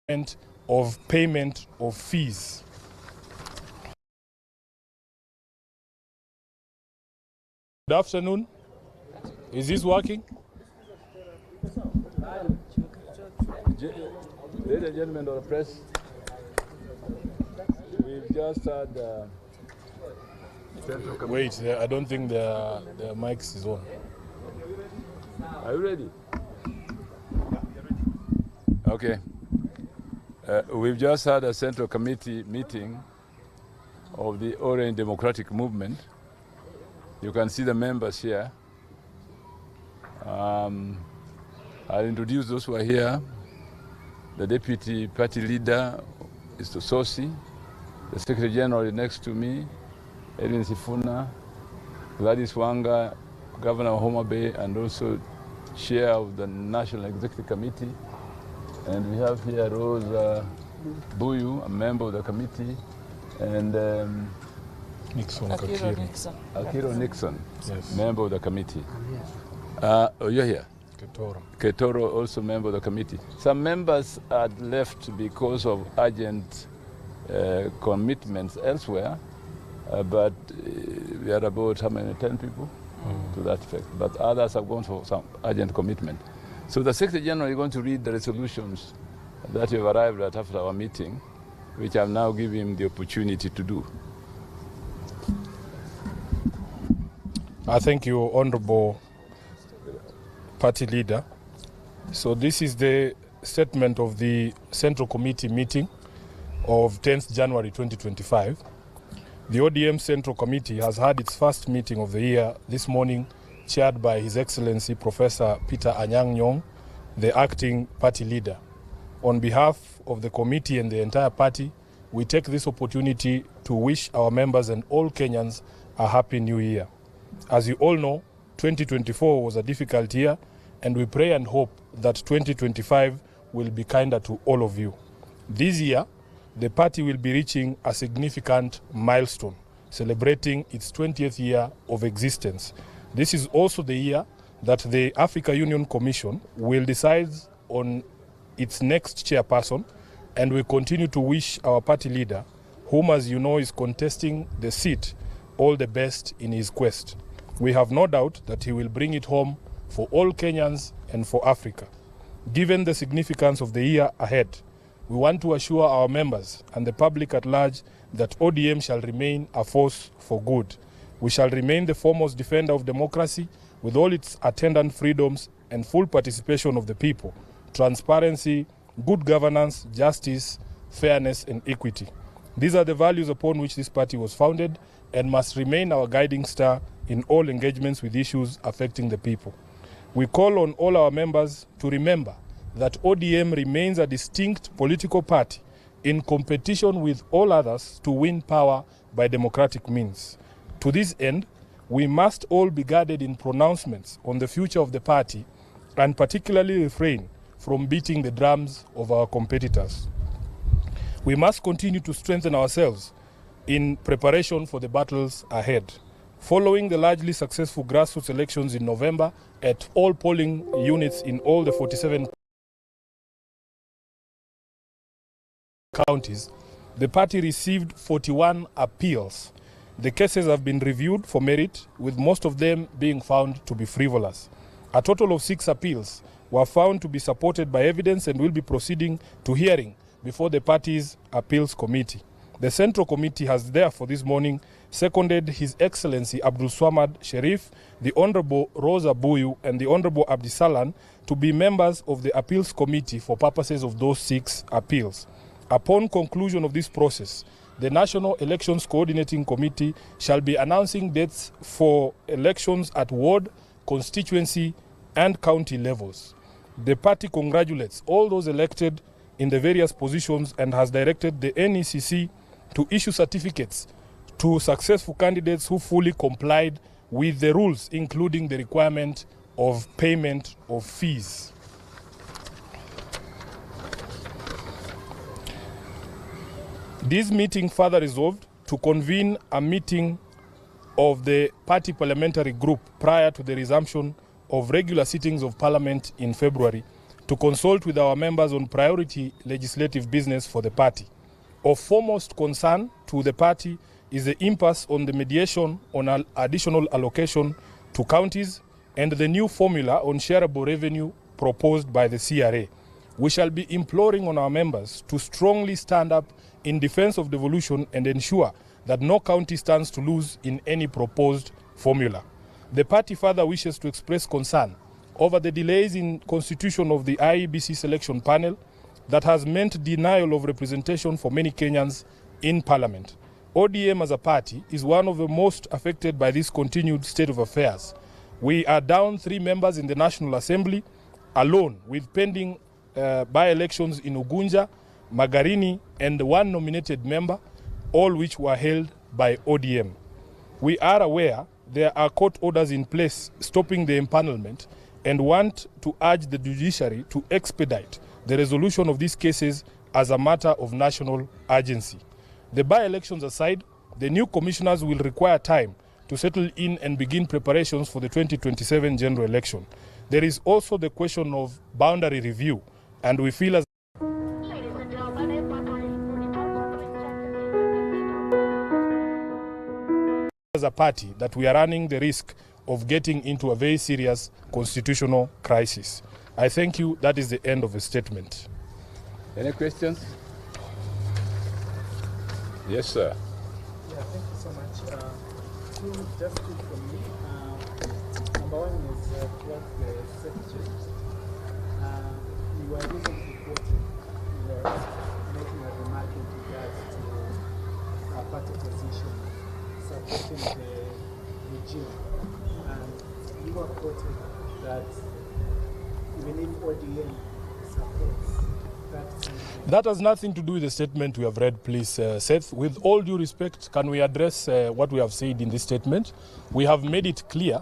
of payment of fees. Good afternoon. Is this working? Ladies and gentlemen of the press, we've just had Wait, I don't think the mics is on. Are you ready? Okay. We've just had a Central Committee meeting of the Orange Democratic Movement. You can see the members here. I'll introduce those who are here. The Deputy Party Leader is Tososi. The Secretary General is next to me, Edwin Sifuna, Gladys Wanga, Governor of Homa Bay, and also Chair of the National Executive Committee. And we have here Rose Buyu, a member of the committee, and Akiro Nixon, yes, member of the committee. Oh, you're here? Ketoro, also member of the committee. Some members had left because of urgent commitments elsewhere, but we are about how many, 10 people to that effect. But others have gone for some urgent commitment. So the Secretary General is going to read the resolutions that we have arrived at after our meeting, which I'll now give him the opportunity to do. I thank you, Honorable Party Leader. So this is the statement of the Central Committee meeting of 10th January 2025. The ODM Central Committee has had its first meeting of the year this morning, chaired by His Excellency Professor Peter Anyang' Nyong'o, the acting party leader. On behalf of the committee and the entire party, we take this opportunity to wish our members and all Kenyans a happy new year. As you all know, 2024 was a difficult year, and we pray and hope that 2025 will be kinder to all of you. This year, the party will be reaching a significant milestone, celebrating its 20th year of existence. This is also the year that the Africa Union Commission will decide on its next chairperson, and we continue to wish our party leader, whom as you know is contesting the seat, all the best in his quest. We have no doubt that he will bring it home for all Kenyans and for Africa. Given the significance of the year ahead, we want to assure our members and the public at large that ODM shall remain a force for good. We shall remain the foremost defender of democracy with all its attendant freedoms and full participation of the people, transparency, good governance, justice, fairness, and equity. These are the values upon which this party was founded and must remain our guiding star in all engagements with issues affecting the people. We call on all our members to remember that ODM remains a distinct political party in competition with all others to win power by democratic means. To this end, we must all be guarded in pronouncements on the future of the party and particularly refrain from beating the drums of our competitors. We must continue to strengthen ourselves in preparation for the battles ahead. Following the largely successful grassroots elections in November at all polling units in all the 47 counties, the party received 41 appeals. The cases have been reviewed for merit, with most of them being found to be frivolous. A total of 6 appeals were found to be supported by evidence and will be proceeding to hearing before the party's appeals committee. The Central Committee has therefore this morning seconded His Excellency Abdul Swamad Sherif, the Honorable Rosa Buyu, and the Honorable Abdisalan to be members of the Appeals Committee for purposes of those 6 appeals. Upon conclusion of this process, the National Elections Coordinating Committee shall be announcing dates for elections at ward, constituency, and county levels. The party congratulates all those elected in the various positions and has directed the NECC to issue certificates to successful candidates who fully complied with the rules, including the requirement of payment of fees. This meeting further resolved to convene a meeting of the party parliamentary group prior to the resumption of regular sittings of Parliament in February, to consult with our members on priority legislative business for the party. Of foremost concern to the party is the impasse on the mediation on additional allocation to counties and the new formula on shareable revenue proposed by the CRA. We shall be imploring on our members to strongly stand up in defense of devolution and ensure that no county stands to lose in any proposed formula. The party further wishes to express concern over the delays in constitution of the IEBC selection panel that has meant denial of representation for many Kenyans in parliament. ODM as a party is one of the most affected by this continued state of affairs. We are down 3 members in the National Assembly alone, with pending by-elections in Ugunja, Magarini, and 1 nominated member, all which were held by ODM. We are aware there are court orders in place stopping the empanelment and want to urge the judiciary to expedite the resolution of these cases as a matter of national urgency. The by-elections aside, the new commissioners will require time to settle in and begin preparations for the 2027 general election. There is also the question of boundary review, and we feel as a party that we are running the risk of getting into a very serious constitutional crisis. I thank you. That is the end of the statement. Any questions? Yes, sir. Yeah, thank you so much. Just two from me. Number one is towards the secretary. You were recently quoted making a remark in regards to a party position supporting the regime. And you were quoted that even if ODM supports that has nothing to do with the statement we have read, please, Seth. With all due respect, can we address what we have said in this statement? We have made it clear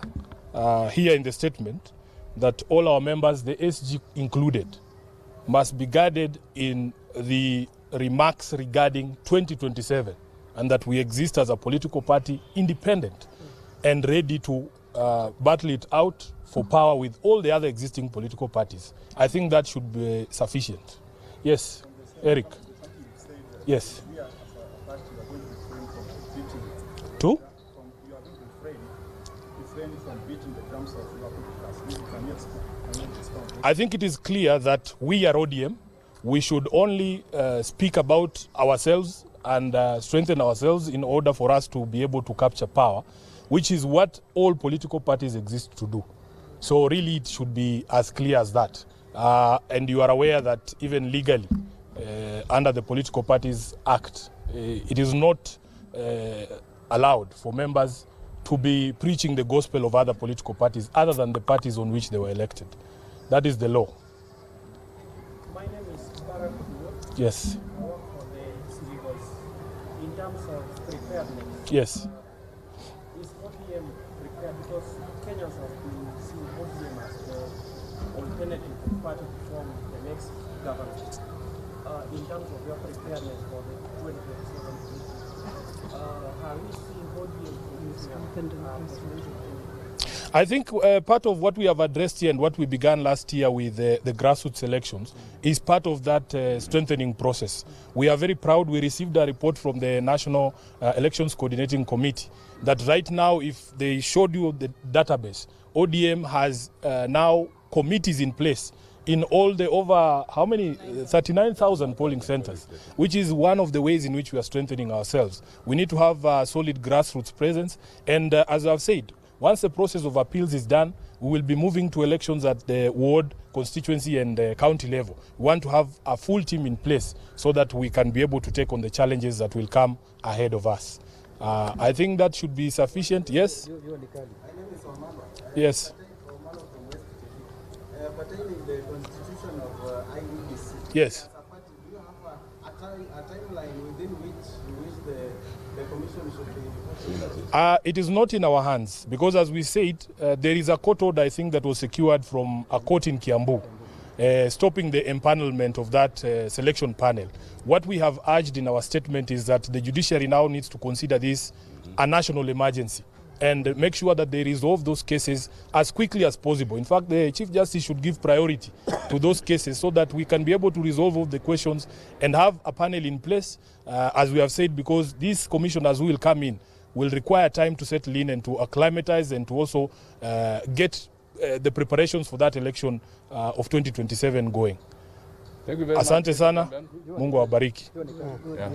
here in the statement that all our members, the SG included, must be guided in the remarks regarding 2027, and that we exist as a political party independent and ready to battle it out for power with all the other existing political parties. I think that should be sufficient. Yes, Eric. Yes. Two? I think it is clear that we are ODM. We should only speak about ourselves and strengthen ourselves in order for us to be able to capture power, which is what all political parties exist to do. So really it should be as clear as that. And you are aware that even legally, under the Political Parties Act, it is not allowed for members to be preaching the gospel of other political parties other than the parties on which they were elected. That is the law. My name is Barack. Yes. I work for the City Voice. In terms of preparedness, yes. Is ODM prepared? Because Kenyans have been seeing ODM as the alternative party to form the next government. In terms of your preparedness for the 2027 have we seen ODM I think part of what we have addressed here and what we began last year with the grassroots elections is part of that strengthening process. We are very proud. We received a report from the National Elections Coordinating Committee that right now, if they showed you the database, ODM has now committees in place in all the over, how many? 39,000 polling centers, which is one of the ways in which we are strengthening ourselves. We need to have a solid grassroots presence. And as I've said, once the process of appeals is done, we will be moving to elections at the ward, constituency, and county level. We want to have a full team in place so that we can be able to take on the challenges that will come ahead of us. I think that should be sufficient. Yes? Yes. Pertaining the constitution of IEBC. Yes. Do you have a timeline within which the commission should be? It is not in our hands because, as we said, there is a court order, I think, that was secured from a court in Kiambu, stopping the empanelment of that selection panel. What we have urged in our statement is that the judiciary now needs to consider this a national emergency and make sure that they resolve those cases as quickly as possible. In fact, the Chief Justice should give priority to those cases so that we can be able to resolve all the questions and have a panel in place, as we have said, because these commissioners who will come in will require time to settle in and to acclimatize and to also get the preparations for that election of 2027 going. Thank you very much. Asante sana. Mungu awabariki. Yeah.